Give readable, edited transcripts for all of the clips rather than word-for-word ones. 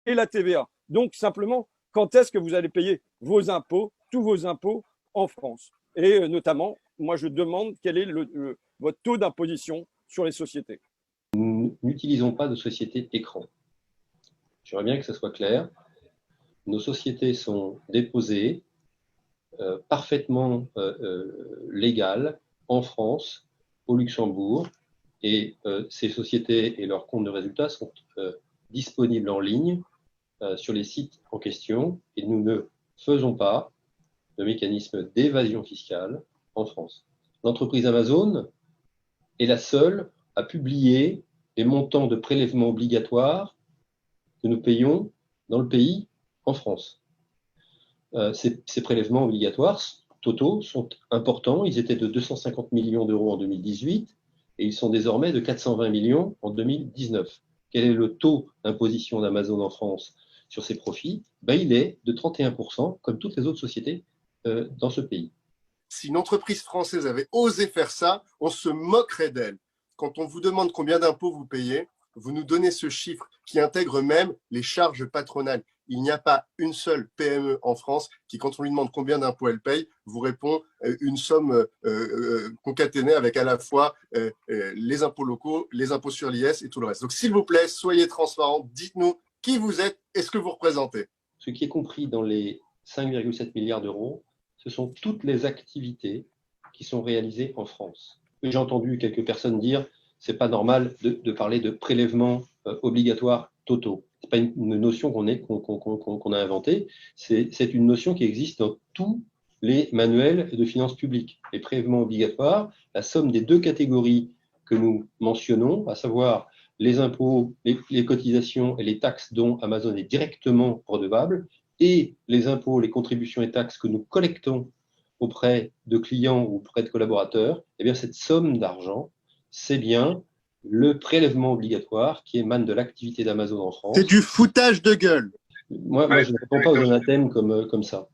et la TVA. Donc, simplement, quand est-ce que vous allez payer vos impôts, tous vos impôts en France? Et notamment, moi, je demande quel est votre taux d'imposition sur les sociétés. Nous n'utilisons pas de société écran. J'aimerais bien que ce soit clair. Nos sociétés sont déposées parfaitement légales en France, au Luxembourg, et ces sociétés et leurs comptes de résultats sont disponibles en ligne sur les sites en question, et nous ne faisons pas de mécanisme d'évasion fiscale en France. L'entreprise Amazon est la seule à publier les montants de prélèvements obligatoires que nous payons dans le pays en France. Ces prélèvements obligatoires totaux sont importants. Ils étaient de 250 millions d'euros en 2018 et ils sont désormais de 420 millions en 2019. Quel est le taux d'imposition d'Amazon en France sur ses profits? Il est de 31%, comme toutes les autres sociétés dans ce pays. Si une entreprise française avait osé faire ça, on se moquerait d'elle. Quand on vous demande combien d'impôts vous payez, vous nous donnez ce chiffre qui intègre même les charges patronales. Il n'y a pas une seule PME en France qui, quand on lui demande combien d'impôts elle paye, vous répond une somme concaténée avec à la fois les impôts locaux, les impôts sur l'IS et tout le reste. Donc, s'il vous plaît, soyez transparents, dites-nous qui vous êtes et ce que vous représentez. Ce qui est compris dans les 5,7 milliards d'euros, ce sont toutes les activités qui sont réalisées en France. J'ai entendu quelques personnes dire c'est pas normal de parler de prélèvements obligatoires totaux. C'est pas une notion qu'on a inventée, c'est une notion qui existe dans tous les manuels de finances publiques. Les prélèvements obligatoires, la somme des deux catégories que nous mentionnons, à savoir les impôts, les cotisations et les taxes dont Amazon est directement redevable, et les impôts, les contributions et taxes que nous collectons auprès de clients ou auprès de collaborateurs, eh bien cette somme d'argent, c'est bien le prélèvement obligatoire qui émane de l'activité d'Amazon en France. C'est du foutage de gueule. Moi je ne réponds pas aux anathèmes comme ça.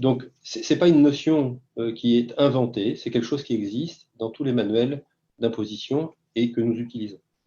Donc, ce n'est pas une notion qui est inventée, c'est quelque chose qui existe dans tous les manuels d'imposition et que nous utilisons.